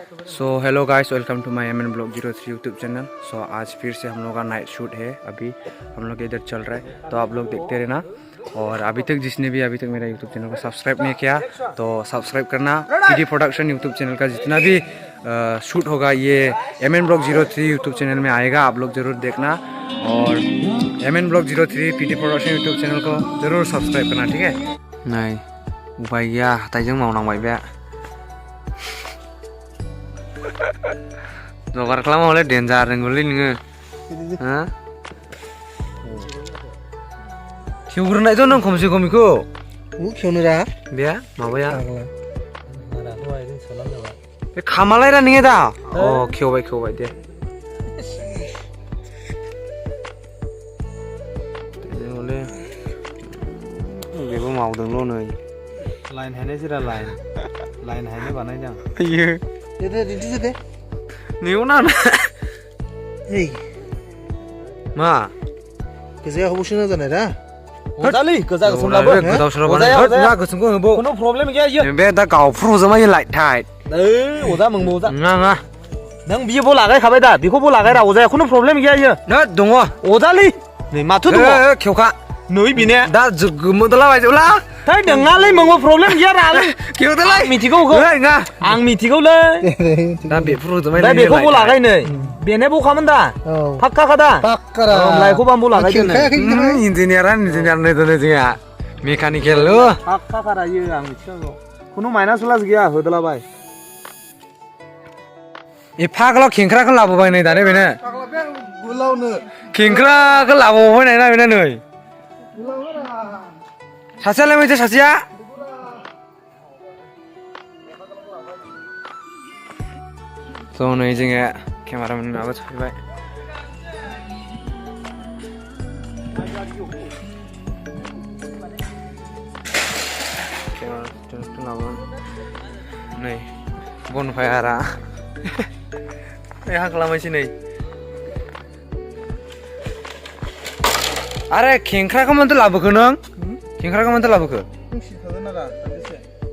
So hello guys, welcome to my M blog 03 YouTube channel. So आज फिर से हम लोग का नाइट शूट है। अभी हम लोग इधर चल रहा है, तो आप लोग देखते रहना। और अभी तक जिसने भी अभी तक मेरा यूट्यूब चैनल को सब्सक्राइब नहीं किया तो सब्सक्राइब करना। पीडी प्रोडक्शन यूट्यूब चैनल का जितना भी शूट होगा ये एमएन ब्लॉग 03 यूट्यूब चैनल में आएगा, आप लोग ज़रूर देखना। और MN blog 03 PD production YouTube channel को ज़रूर सब्सक्राइब करना, ठीक है। नहीं उपाय गैया, हाथायजों मावनांबाय बे। जगार खालामा हले डेन्जार रोंगौलै नोङो। हा खेवग्रोनायथ' नों खमसे खम बेखौ खेवनो रा बे माबाया बे खामालाय रा नोङो दा। अ खेवबाय दे। हले बेबो मावदोंल' नै लाइन हायनायसोरा लाइन हायनो बानायदों। आयो दे दिन्थिदो दे नेवना ओइ मा गोजाया हबोसोना जानाय रा होजालै गोजा गोसोमलाबो गोदाव सोराव बानाय होद गोसोमखौ होबो कुनु प्रब्लेम गैया इयो बे दा गावफ्रुजोबा इयो लाइट टाइट। ओइ अजा मोंबो अजा नङा नों बियो लागायखाबाय दा बेखौबो लागायरा अजाया कुनु प्रब्लेम गैया इयो नै दङ अजालै नै माथो दङ खेवखा नै बिने दा गोमोदला बायजोबला थै नङालै मोंबो प्रब्लेम गैया रालै खेवदोलाय मिथिगौ नङा आं मिथिगौलै दा बेफ्रुजोबा दा बेखौबो लागाय नै बेने बखामोन दा फाक्का दा पाक्कारा लायखौ बामबो लागायदो नै इन्जिनियार नै दोनो जोंहा मेकानिकेल फाक्का खारा इयो आं मिथिगौ कुनु माइनास प्लास गैया होदलाबाय एफाग्लाव खेंख्राखौ लाबोबाय नै दाने बेनो गुलावनो खेंख्राखौ लाबोबाय नायना बेनो नै सासेयालाय माथो सासेया थ' नै जोङो केमेरामेनाबो सफैबाय। नै बनफायारा हा खालामनोसै नै आरे खेंख्राखौ मानोथो लाबोखो नों? खेंख्राखौ मानोथो लाबोखो?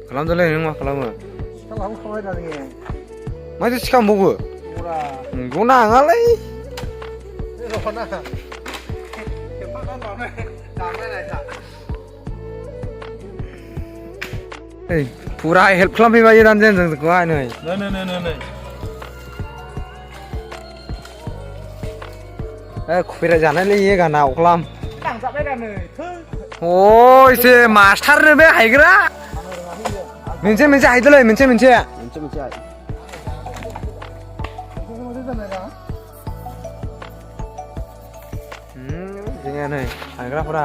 खालामदोलै नों मा खालामो? माथो सिखांबावो? नंगौ नाङालै फुरा हेल्प खालामफैबाय दानजेन जोंखौहाय नै खुफेरा जानायलै इयो गाना अख्लाम अ एसे मास्टारनो बे हायग्रा मोनसे हायदोलै मोनसे जोंनिया नै हायग्राफोरा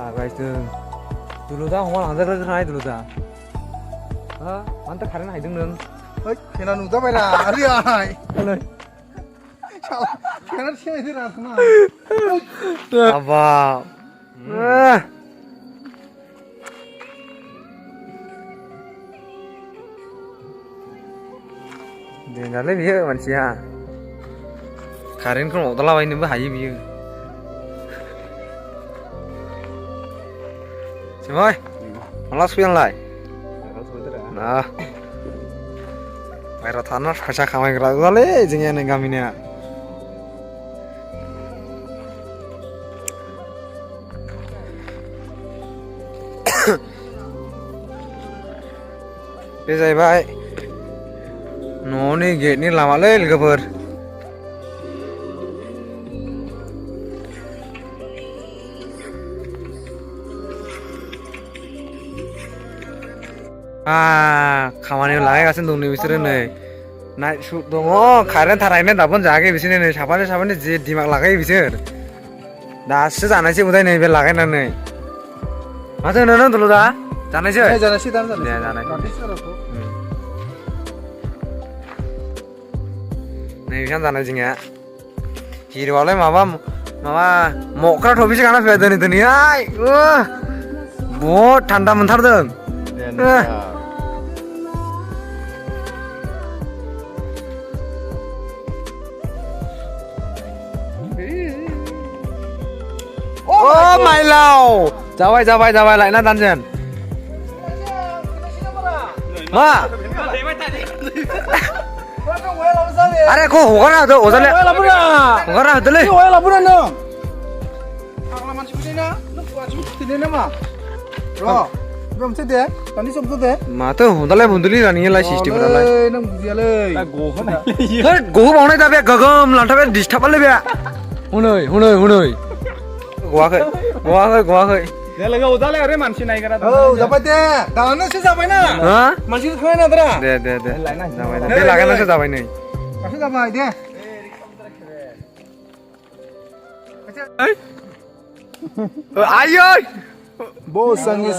आगायदों दुलुदा हमा लांजाग्राय दुलुदा मानोथो खारेन्ट हायदों नों? ओइ फेना नुजाबायरा आरियाय फेना सिनायदोरा खोमा हाबाब देनजारलै बियो मानसिया कारेन्टखौ अरदालाबायनोबो हायो बियो। सिमाय माला सफैयानलाय? बायह्रायाव थाना फैसा खामायग्रा गोजालै जोंनिया नै गामिनिया। बे जाहैबाय न'नि गेटनि लामालै लोगोफोर। खामानियाव लागायगासिनो दं नै बिसोरो नै नाइट शुट दङ कारेन्ट थारायनो दाबोनो जायाखै बिसोर नै साफानि जे दिमाग लागायो बिसोर दासो जानोसै उदाय नै बे लागायनानै माथो होनो नों दलदा जानोसै नै बेखायनो जानाय जोंनिया हिर'आलाय माबा मक्रा टफिसो गाना फैया दिनैहाय बहुद थान्दा मोनथारदों। Oh my lord, जाबाय लायना दानजेन मा Are ko hogana to ozale. Hogana dole. Wah, lapor anda. Kalau masih begini na, lu wajib tidak nama. Bro, belum sedih. Tadi sebut deh. Ma to hondale bunduli rani la system ra lai. Nang buziya le. Hey, go baune ta be gagam lanta be disturb le be. Hunoi. Goa kai. Dia udah le mansi naik kara. Oh, dapat deh. Dalam sih sampai na. Ha? Masih kau na dera. De. De laga na se jabai nei. Masih dapat deh. Ayo. Bos sangi.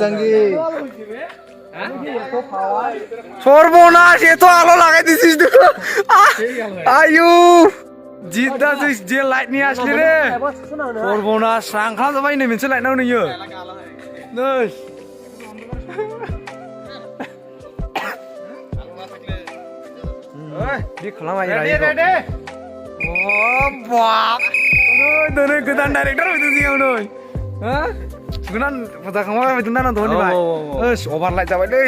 সর্বনাশ এ তো আলো লাগাই দিছিস তো আয়ু জিদ্দা যে light নিয়ে আসলি রে সর্বনাশ সাংখা যাবাই নাই মোনसे লাইট নাও নইयो নই ओइ बि खालामबाय दे ও বাপ ओइ दोनै गोदान डाइरेक्टर फैदों जियाव नै हा गोदान फटा खालामबाय फैदों ना धनि भाई ओस ओभार लाइट जाबाय दै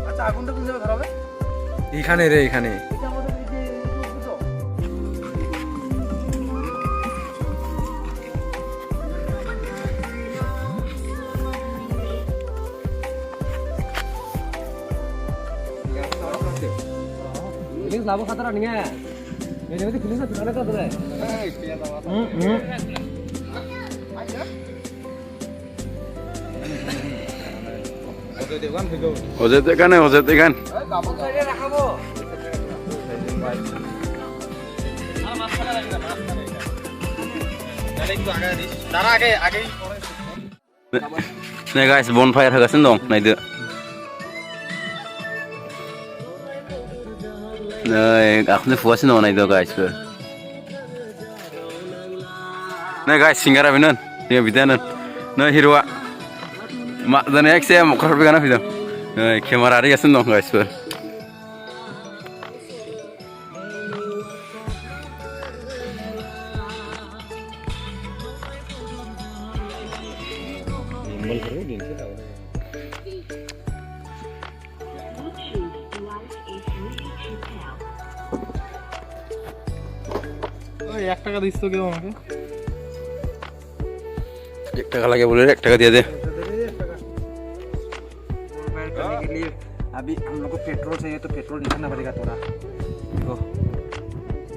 আচ্ছা আগুনটা কোন জায়গায় ধরাবে এইখানে রে এইখানে Feeling labu khataran nih ya. Ini berarti feeling satu ada kata deh. Ojete kan. Nih guys, bonfire hagasin dong, naik Nih, aku nih puasin dong naik guys. Nih guys, singgara bener, dia bidanan. Nih hirua, mak dan ek saya mau kerja begana video. Nih, kamera ada yasin dong guys. ওই 1 টাকা this তো কেউ আমাকে 1 টাকা লাগে বলে 1 টাকা দিয়ে দে करने के लिए अभी हम लोग को पेट्रोल चाहिए तो पेट्रोल निकालना पड़ेगा थोड़ा देखो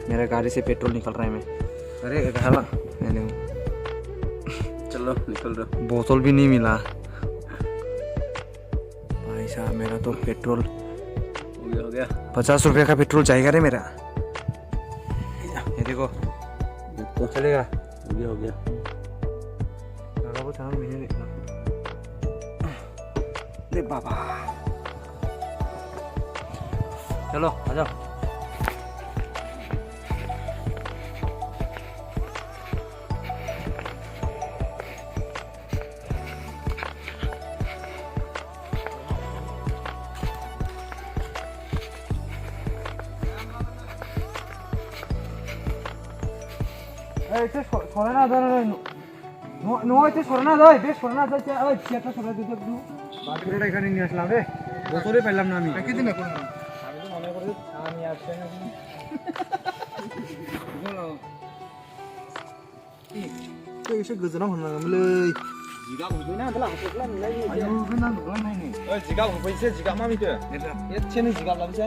मेरे गाड़ी से पेट्रोल निकल रहा है मैं अरे हाला चलो निकल रहा बोतल भी नहीं मिला भाई साहब मेरा तो पेट्रोल हो गया 50 रुपये का पेट्रोल चाहिए रे मेरा ये देखो चलेगा हो गया वो चैनल मैंने देखना ले बाबा चलो आ जाओ এটা সরে না ধরে নো এটা সরে না ধরে বেশ সরে না ধরে ওই চেয়ারটা সরে দিতে একটু বাটিটা এখানে নিয়ে আসলাম রে বোতলে পেলাম না আমি একই দিন এখন আমি তো মনে করি আমি আসছে না তো এসে গজনা হনামলে জিগা হইবই না তাহলে হাসলা মিলাই নি আয়ো গনা গনা নাই নে ওই জিগা হইছে জিগা মামিতে এতছেনি জিগা লাগছে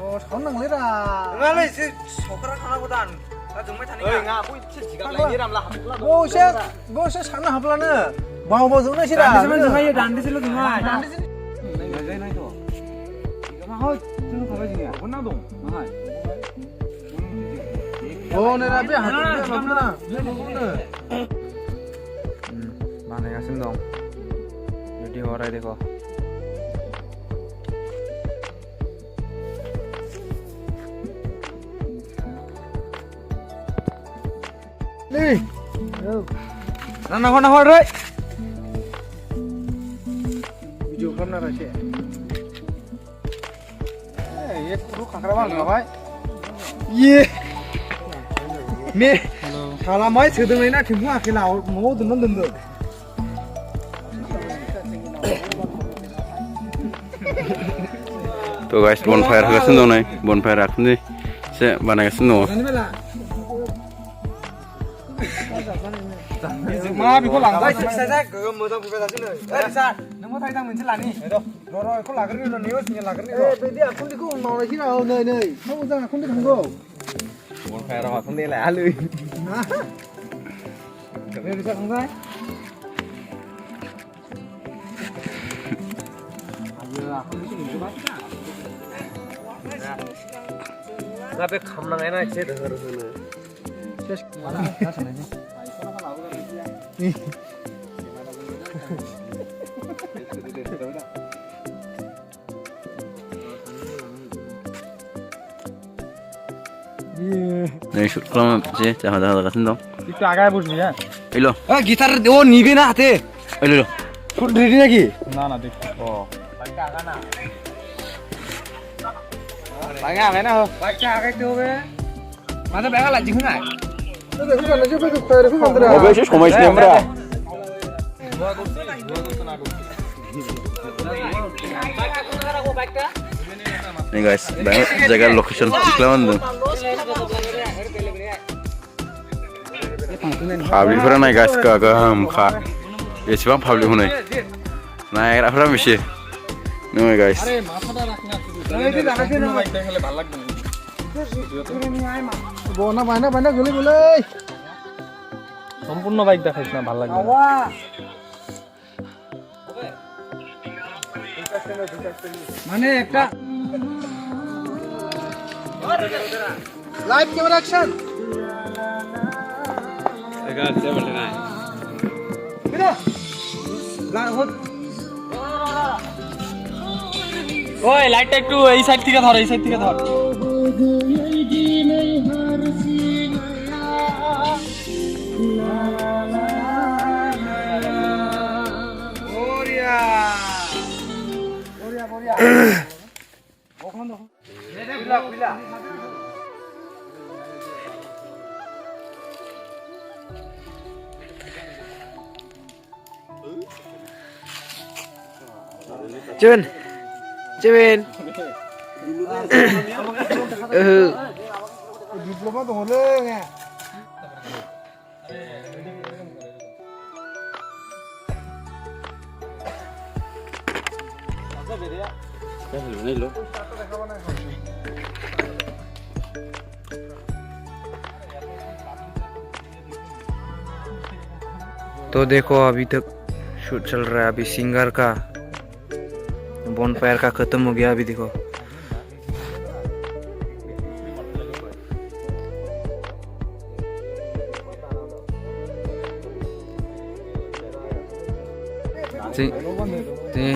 ও সাউন্ড নাংলে রা 나는 이제 손가락 하나 보다 나 정말 타니까 ওই না কই জিগা লাগি রামলা হাসলা বসে সামনে হাবলানো বাও বাও জনা সিরা 단디스면 정말 단디스로 정말 단디스 나가이 나이 또 이거 막 하고 좀 가가지냐 원나동 아 ও নেরা বে হাতে বাবনা माने गासिनो दं रेडी हो रहा है देखो nih Nana kau nak ray? video kamera sih एक कुरु खांख्रा बां माबाय ये मे खालामबाय सोदोंलाय ना थिंखु आखिलाव न'आव दोनदों तो गाइस bonfire होगासिनो दं नै bonfire आखिनि एसे बानायगासिनो दङ मा बेखौ लांबाय फिसा गोगोम मोजां फैबाय थासिनो ओइ फिसा नोंबो थाइदां मोनसे लानि र' बेखौ लाग्रोनि र' नैबो सिङा लाग्रोनि र' बेदि आखुन्दिखौ मावनायखि र' नै मा मोजां आखुन्दी थांगौ bonfire आखुन्दी लायालै बे फिसा थांबाय दा बे खामनाङाय ना एसे दोहर होनो नै shoot खालामनोसै जाहा जागासिनो दं একটু আগায় বসবি হ্যাঁ এইলো এই গিটার ও নিবে না হাতে এইলো শুট রেডি নাকি না না দেখ ও বাইগা আগে না বাচ্চা আগাইতে হবে মাথা ব্যাগা লাগছে না তো দেখো না যে বেকে ফেরে ফেরে অবশ্যই সময় ছিল আমরা nih guys banyak jaga location siklaman tuh public pernah naik guys ke hamka ya cuma public hunai naik apa misi nih guys বনা বাইনা বাইনা গলি গলে সম্পূর্ণ বাইক দেখাইছ না ভালো লাগবে মানে একটা লাইভ ক্যামেরা অ্যাকশন ওই লাইটটা একটু এই সাইড থেকে ধর এই সাইড থেকে ধর Cun Cun ডিপ্লোমা তো হলে तो देखो अभी तक शूट चल रहा है अभी सिंगर का बॉनफायर का खत्म हो गया अभी देखो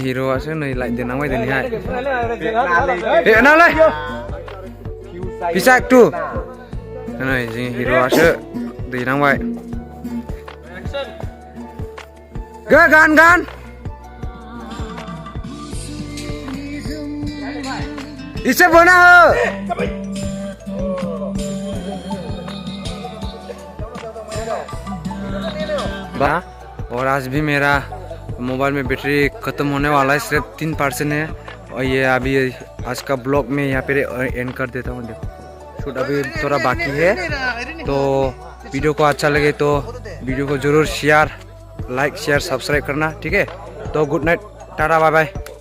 hero aja nih like denang wae deni hai nalai bisa tuh nah hero aja denang wae gan इसे बना हो और आज भी मेरा मोबाइल में बैटरी ख़त्म होने वाला है सिर्फ 3% है और ये अभी आज का ब्लॉग में यहाँ पे एंड कर देता हूँ देखो शूट अभी थोड़ा बाकी है तो वीडियो को अच्छा लगे तो वीडियो को ज़रूर शेयर लाइक शेयर सब्सक्राइब करना ठीक है तो good night tata bye bye